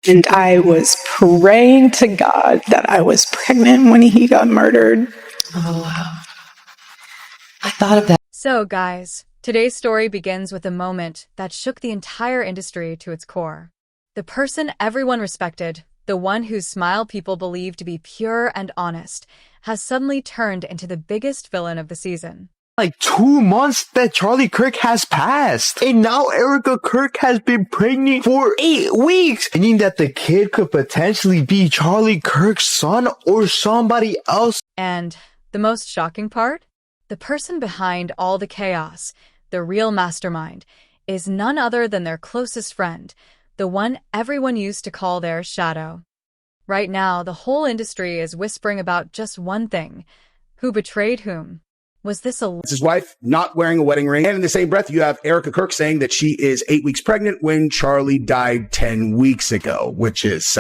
And I was praying to God that I was pregnant when he got murdered. Oh, wow. I thought of that. So, guys, today's story begins with a moment that shook the entire industry to its core. The person everyone respected, the one whose smile people believed to be pure and honest, has suddenly turned into the biggest villain of the season. Like 2 months that Charlie Kirk has passed. And now Erika Kirk has been pregnant for 8 weeks. Meaning that the kid could potentially be Charlie Kirk's son or somebody else. And the most shocking part? The person behind all the chaos, the real mastermind, is none other than their closest friend, the one everyone used to call their shadow. Right now, the whole industry is whispering about just one thing. Who betrayed whom? Was this his wife not wearing a wedding ring? And in the same breath, you have Erika Kirk saying that she is 8 weeks pregnant when Charlie died 10 weeks ago, which is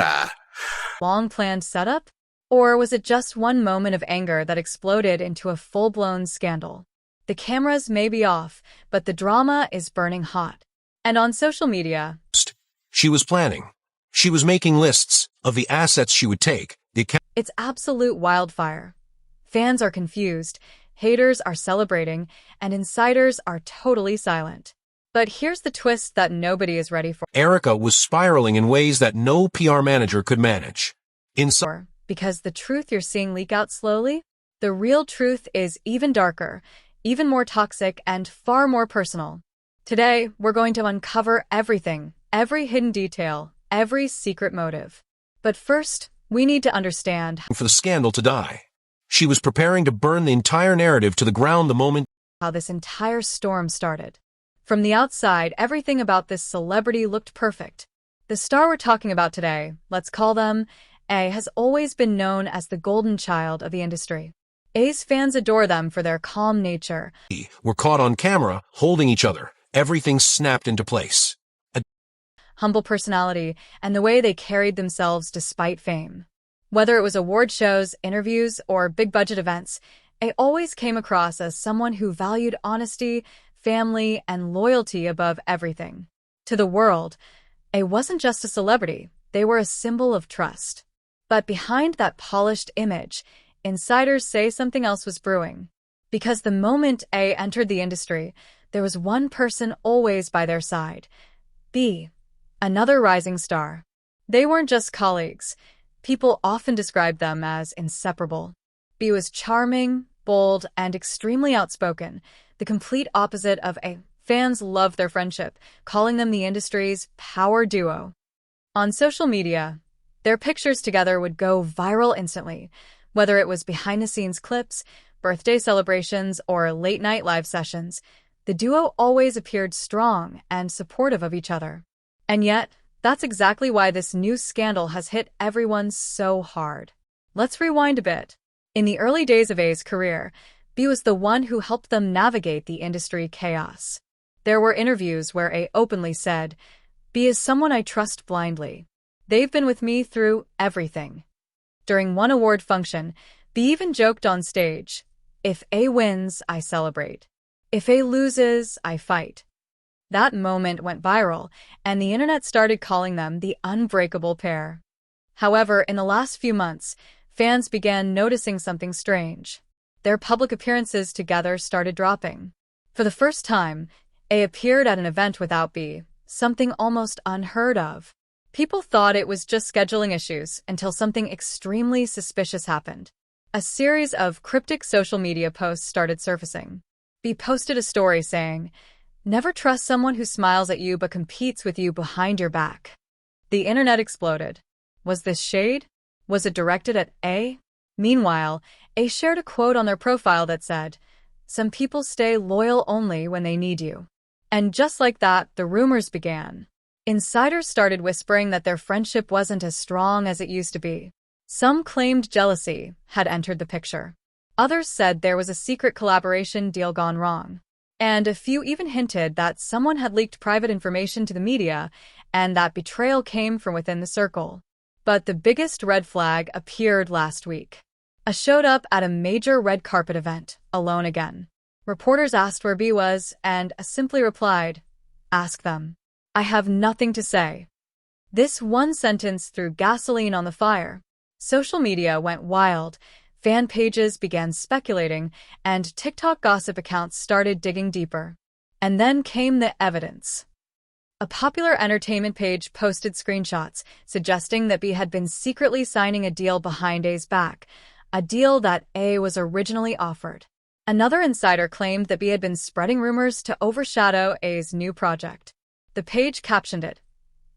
long-planned setup? Or was it just one moment of anger that exploded into a full-blown scandal? The cameras may be off, but the drama is burning hot. And on social media, she was planning. She was making lists of the assets she would take. It's absolute wildfire. Fans are confused. Haters are celebrating, and insiders are totally silent. But here's the twist that nobody is ready for. Erika was spiraling in ways that no PR manager could manage. Because the truth you're seeing leak out slowly, the real truth is even darker, even more toxic, and far more personal. Today, we're going to uncover everything, every hidden detail, every secret motive. But first, we need to understand for the scandal to die. She was preparing to burn the entire narrative to the ground the moment how this entire storm started. From the outside, everything about this celebrity looked perfect. The star we're talking about today, let's call them A, has always been known as the golden child of the industry. A's fans adore them for their calm nature. Were caught on camera, holding each other. Everything snapped into place. A humble personality and the way they carried themselves despite fame. Whether it was award shows, interviews, or big-budget events, A always came across as someone who valued honesty, family, and loyalty above everything. To the world, A wasn't just a celebrity, they were a symbol of trust. But behind that polished image, insiders say something else was brewing. Because the moment A entered the industry, there was one person always by their side. B, another rising star. They weren't just colleagues. People often described them as inseparable. B was charming, bold, and extremely outspoken, the complete opposite of A. Fans loved their friendship, calling them the industry's power duo. On social media, their pictures together would go viral instantly, whether it was behind-the-scenes clips, birthday celebrations, or late-night live sessions. The duo always appeared strong and supportive of each other. And yet, that's exactly why this new scandal has hit everyone so hard. Let's rewind a bit. In the early days of A's career, B was the one who helped them navigate the industry chaos. There were interviews where A openly said, "B is someone I trust blindly. They've been with me through everything." During one award function, B even joked on stage, "If A wins, I celebrate. If A loses, I fight." That moment went viral, and the internet started calling them the unbreakable pair. However, in the last few months, fans began noticing something strange. Their public appearances together started dropping. For the first time, A appeared at an event without B, something almost unheard of. People thought it was just scheduling issues until something extremely suspicious happened. A series of cryptic social media posts started surfacing. B posted a story saying, "Never trust someone who smiles at you but competes with you behind your back." The internet exploded. Was this shade? Was it directed at A? Meanwhile, A shared a quote on their profile that said, "Some people stay loyal only when they need you." And just like that, the rumors began. Insiders started whispering that their friendship wasn't as strong as it used to be. Some claimed jealousy had entered the picture. Others said there was a secret collaboration deal gone wrong. And a few even hinted that someone had leaked private information to the media and that betrayal came from within the circle. But the biggest red flag appeared last week. A showed up at a major red carpet event, alone again. Reporters asked where B was, and simply replied, "Ask them. I have nothing to say." This one sentence threw gasoline on the fire. Social media went wild. Fan pages began speculating, and TikTok gossip accounts started digging deeper. And then came the evidence. A popular entertainment page posted screenshots suggesting that B had been secretly signing a deal behind A's back, a deal that A was originally offered. Another insider claimed that B had been spreading rumors to overshadow A's new project. The page captioned it,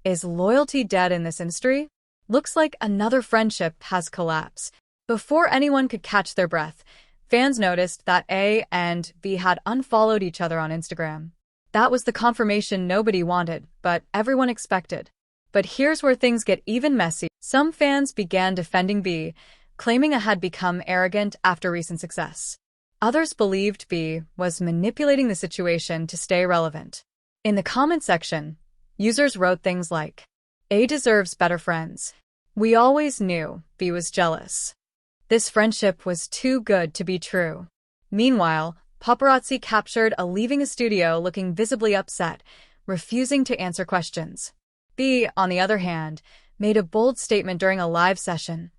"Is loyalty dead in this industry? Looks like another friendship has collapsed." Before anyone could catch their breath, fans noticed that A and B had unfollowed each other on Instagram. That was the confirmation nobody wanted, but everyone expected. But here's where things get even messy. Some fans began defending B, claiming A had become arrogant after recent success. Others believed B was manipulating the situation to stay relevant. In the comment section, users wrote things like, "A deserves better friends. We always knew B was jealous. This friendship was too good to be true." Meanwhile, paparazzi captured A leaving a studio looking visibly upset, refusing to answer questions. B, on the other hand, made a bold statement during a live session.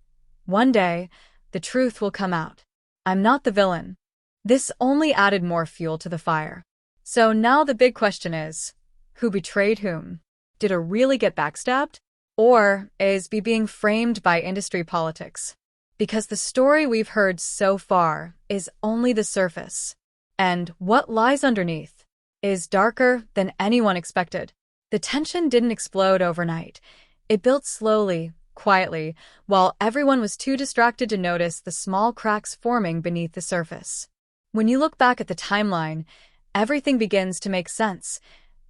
"One day, the truth will come out. I'm not the villain." This only added more fuel to the fire. So now the big question is, who betrayed whom? Did A really get backstabbed? Or is B being framed by industry politics? Because the story we've heard so far is only the surface. And what lies underneath is darker than anyone expected. The tension didn't explode overnight. It built slowly, quietly, while everyone was too distracted to notice the small cracks forming beneath the surface. When you look back at the timeline, everything begins to make sense.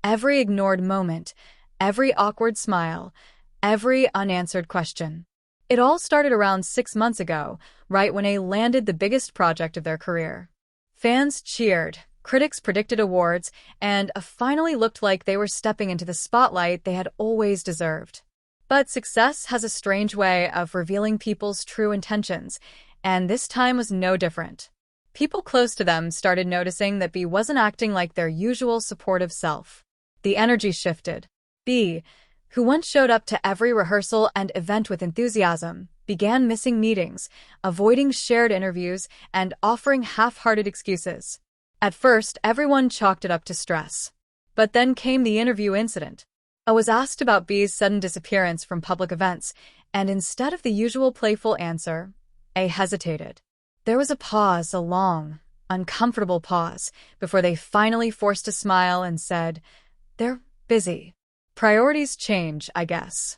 Every ignored moment, every awkward smile, every unanswered question. It all started around 6 months ago, right when A landed the biggest project of their career. Fans cheered, critics predicted awards, and A finally looked like they were stepping into the spotlight they had always deserved. But success has a strange way of revealing people's true intentions, and this time was no different. People close to them started noticing that B wasn't acting like their usual supportive self. The energy shifted. B, who once showed up to every rehearsal and event with enthusiasm, began missing meetings, avoiding shared interviews, and offering half-hearted excuses. At first, everyone chalked it up to stress. But then came the interview incident. A was asked about B's sudden disappearance from public events, and instead of the usual playful answer, A hesitated. There was a pause, a long, uncomfortable pause, before they finally forced a smile and said, "They're busy. Priorities change, I guess."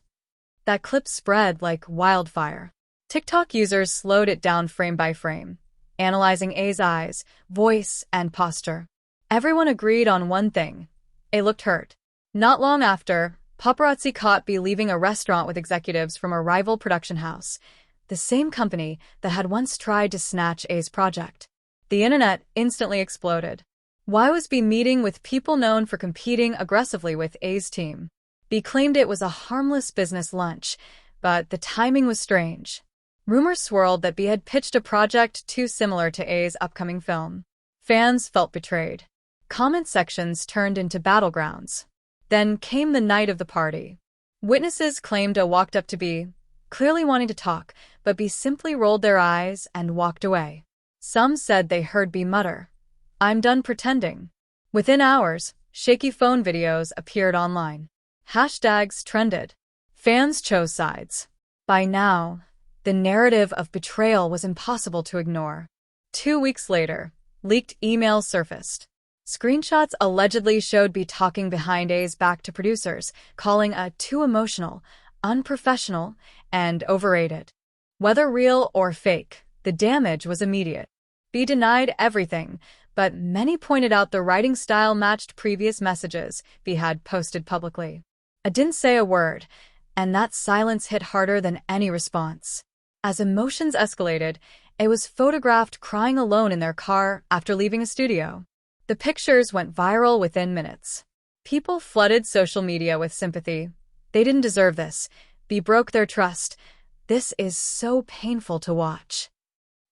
That clip spread like wildfire. TikTok users slowed it down frame by frame, analyzing A's eyes, voice, and posture. Everyone agreed on one thing. A looked hurt. Not long after, paparazzi caught B leaving a restaurant with executives from a rival production house, the same company that had once tried to snatch A's project. The internet instantly exploded. Why was B meeting with people known for competing aggressively with A's team? B claimed it was a harmless business lunch, but the timing was strange. Rumors swirled that B had pitched a project too similar to A's upcoming film. Fans felt betrayed. Comment sections turned into battlegrounds. Then came the night of the party. Witnesses claimed A walked up to B, clearly wanting to talk, but B simply rolled their eyes and walked away. Some said they heard B mutter, "I'm done pretending." Within hours, shaky phone videos appeared online. Hashtags trended. Fans chose sides. By now, the narrative of betrayal was impossible to ignore. 2 weeks later, leaked emails surfaced. Screenshots allegedly showed B talking behind A's back to producers, calling A too emotional, unprofessional, and overrated. Whether real or fake, the damage was immediate. B denied everything, but many pointed out the writing style matched previous messages B had posted publicly. A didn't say a word, and that silence hit harder than any response. As emotions escalated, A was photographed crying alone in their car after leaving a studio. The pictures went viral within minutes. People flooded social media with sympathy. They didn't deserve this. B broke their trust. This is so painful to watch.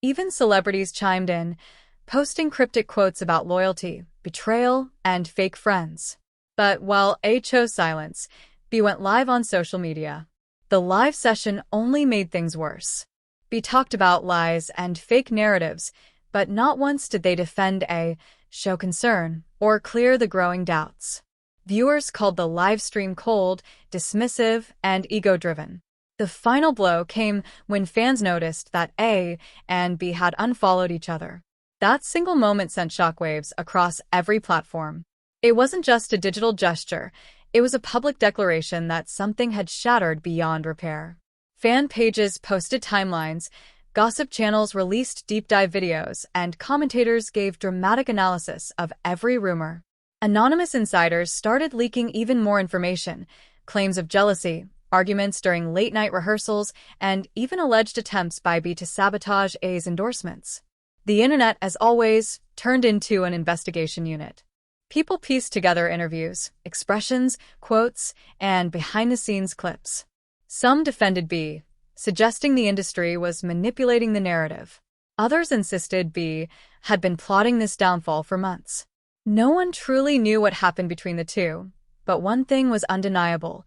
Even celebrities chimed in, posting cryptic quotes about loyalty, betrayal, and fake friends. But while A chose silence, B went live on social media. The live session only made things worse. B talked about lies and fake narratives, but not once did they defend A, show concern, or clear the growing doubts. Viewers called the live stream cold, dismissive, and ego-driven. The final blow came when fans noticed that A and B had unfollowed each other. That single moment sent shockwaves across every platform. It wasn't just a digital gesture, it was a public declaration that something had shattered beyond repair. Fan pages posted timelines, gossip channels released deep-dive videos, and commentators gave dramatic analysis of every rumor. Anonymous insiders started leaking even more information, claims of jealousy, arguments during late-night rehearsals, and even alleged attempts by B to sabotage A's endorsements. The internet, as always, turned into an investigation unit. People pieced together interviews, expressions, quotes, and behind-the-scenes clips. Some defended B, suggesting the industry was manipulating the narrative. Others insisted B had been plotting this downfall for months. No one truly knew what happened between the two, but one thing was undeniable.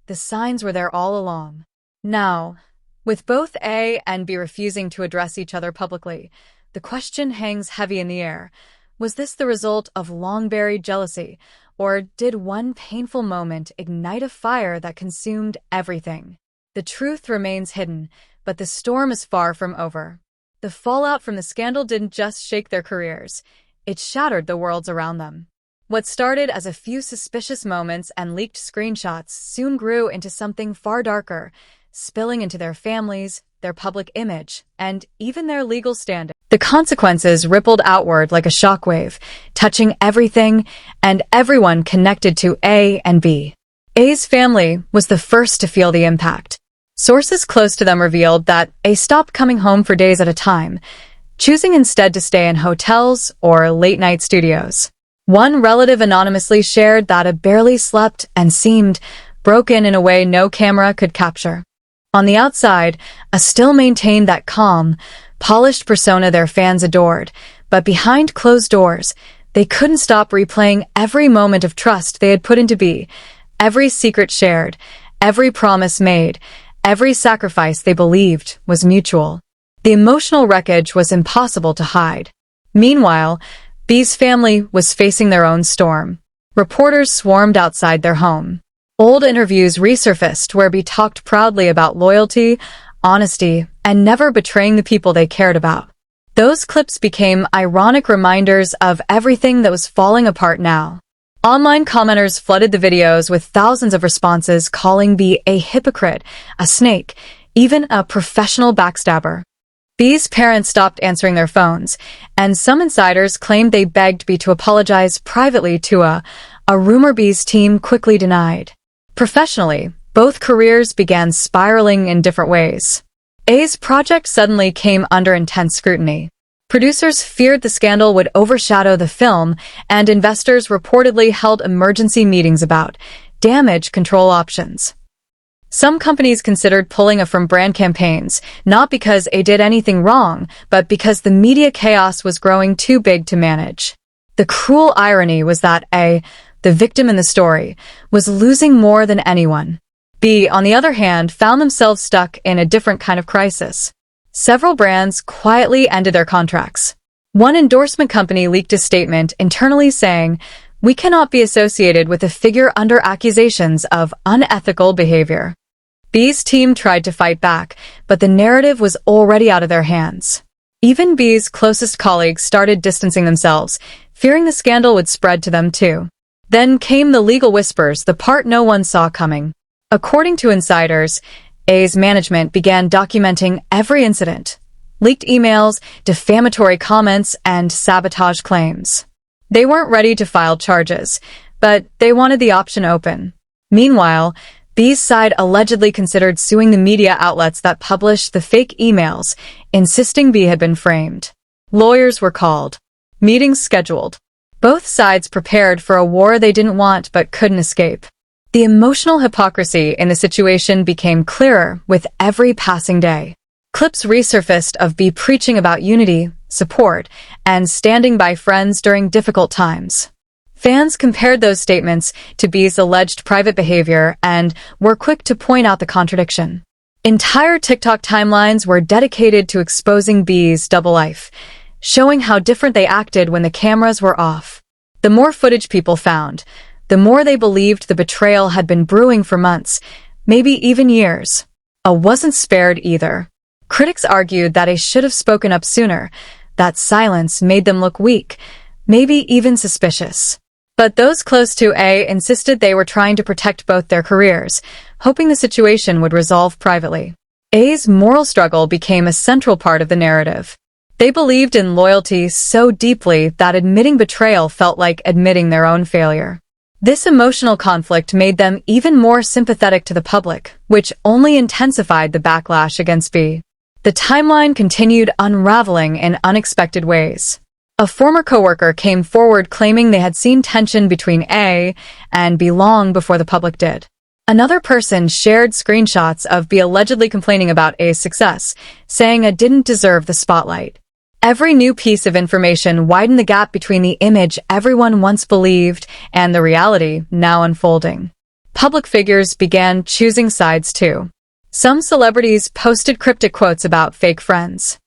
The signs were there all along. Now, with both A and B refusing to address each other publicly, the question hangs heavy in the air. Was this the result of long-buried jealousy, or did one painful moment ignite a fire that consumed everything? The truth remains hidden, but the storm is far from over. The fallout from the scandal didn't just shake their careers, it shattered the worlds around them. What started as a few suspicious moments and leaked screenshots soon grew into something far darker, spilling into their families, their public image, and even their legal standing. The consequences rippled outward like a shockwave, touching everything and everyone connected to A and B. A's family was the first to feel the impact. Sources close to them revealed that A stopped coming home for days at a time, choosing instead to stay in hotels or late-night studios. One relative anonymously shared that A barely slept and seemed broken in a way no camera could capture. On the outside, A still maintained that calm, polished persona their fans adored, but behind closed doors, they couldn't stop replaying every moment of trust they had put into B, every secret shared, every promise made, every sacrifice they believed was mutual. The emotional wreckage was impossible to hide. Meanwhile, B's family was facing their own storm. Reporters swarmed outside their home. Old interviews resurfaced where B talked proudly about loyalty, honesty, and never betraying the people they cared about. Those clips became ironic reminders of everything that was falling apart now. Online commenters flooded the videos with thousands of responses calling B a hypocrite, a snake, even a professional backstabber. B's parents stopped answering their phones, and some insiders claimed they begged B to apologize privately to a rumor B's team quickly denied. Professionally, both careers began spiraling in different ways. A's project suddenly came under intense scrutiny. Producers feared the scandal would overshadow the film, and investors reportedly held emergency meetings about damage control options. Some companies considered pulling A from brand campaigns, not because A did anything wrong, but because the media chaos was growing too big to manage. The cruel irony was that A, the victim in the story, was losing more than anyone. B, on the other hand, found themselves stuck in a different kind of crisis. Several brands quietly ended their contracts. One endorsement company leaked a statement internally saying, "We cannot be associated with a figure under accusations of unethical behavior." B's team tried to fight back, but the narrative was already out of their hands. Even B's closest colleagues started distancing themselves, fearing the scandal would spread to them too. Then came the legal whispers, the part no one saw coming. According to insiders, A's management began documenting every incident, leaked emails, defamatory comments, and sabotage claims. They weren't ready to file charges, but they wanted the option open. Meanwhile, B's side allegedly considered suing the media outlets that published the fake emails, insisting B had been framed. Lawyers were called. Meetings scheduled. Both sides prepared for a war they didn't want but couldn't escape. The emotional hypocrisy in the situation became clearer with every passing day. Clips resurfaced of B preaching about unity, support, and standing by friends during difficult times. Fans compared those statements to B's alleged private behavior and were quick to point out the contradiction. Entire TikTok timelines were dedicated to exposing B's double life, showing how different they acted when the cameras were off. The more footage people found, the more they believed the betrayal had been brewing for months, maybe even years. A wasn't spared either. Critics argued that A should have spoken up sooner. That silence made them look weak, maybe even suspicious. But those close to A insisted they were trying to protect both their careers, hoping the situation would resolve privately. A's moral struggle became a central part of the narrative. They believed in loyalty so deeply that admitting betrayal felt like admitting their own failure. This emotional conflict made them even more sympathetic to the public, which only intensified the backlash against B. The timeline continued unraveling in unexpected ways. A former coworker came forward claiming they had seen tension between A and B long before the public did. Another person shared screenshots of B allegedly complaining about A's success, saying it didn't deserve the spotlight. Every new piece of information widened the gap between the image everyone once believed and the reality now unfolding. Public figures began choosing sides too. Some celebrities posted cryptic quotes about fake friends.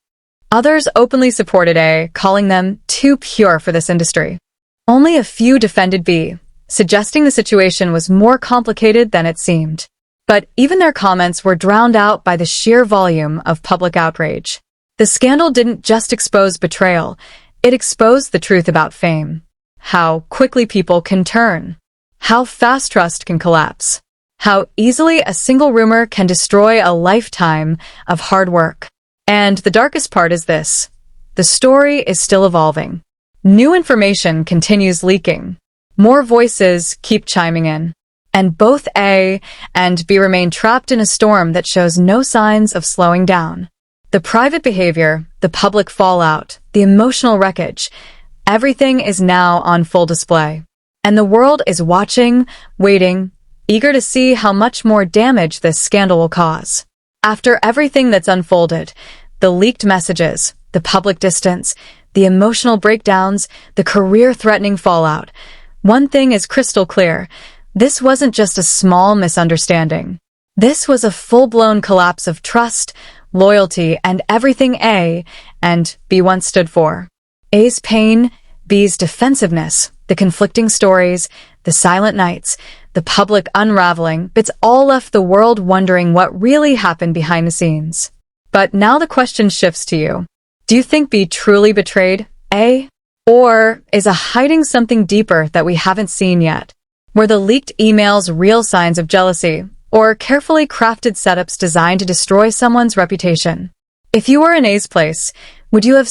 Others openly supported A, calling them too pure for this industry. Only a few defended B, suggesting the situation was more complicated than it seemed. But even their comments were drowned out by the sheer volume of public outrage. The scandal didn't just expose betrayal, it exposed the truth about fame. How quickly people can turn. How fast trust can collapse. How easily a single rumor can destroy a lifetime of hard work. And the darkest part is this. The story is still evolving. New information continues leaking. More voices keep chiming in. And both A and B remain trapped in a storm that shows no signs of slowing down. The private behavior, the public fallout, the emotional wreckage, everything is now on full display. And the world is watching, waiting, eager to see how much more damage this scandal will cause. After everything that's unfolded, the leaked messages, the public distance, the emotional breakdowns, the career-threatening fallout, one thing is crystal clear. This wasn't just a small misunderstanding. This was a full-blown collapse of trust, loyalty, and everything A and B once stood for. A's pain, B's defensiveness, the conflicting stories, the silent nights, the public unraveling, it's all left the world wondering what really happened behind the scenes. But now the question shifts to you. Do you think B truly betrayed A? Or is A hiding something deeper that we haven't seen yet? Were the leaked emails real signs of jealousy, or carefully crafted setups designed to destroy someone's reputation? If you were in A's place, would you have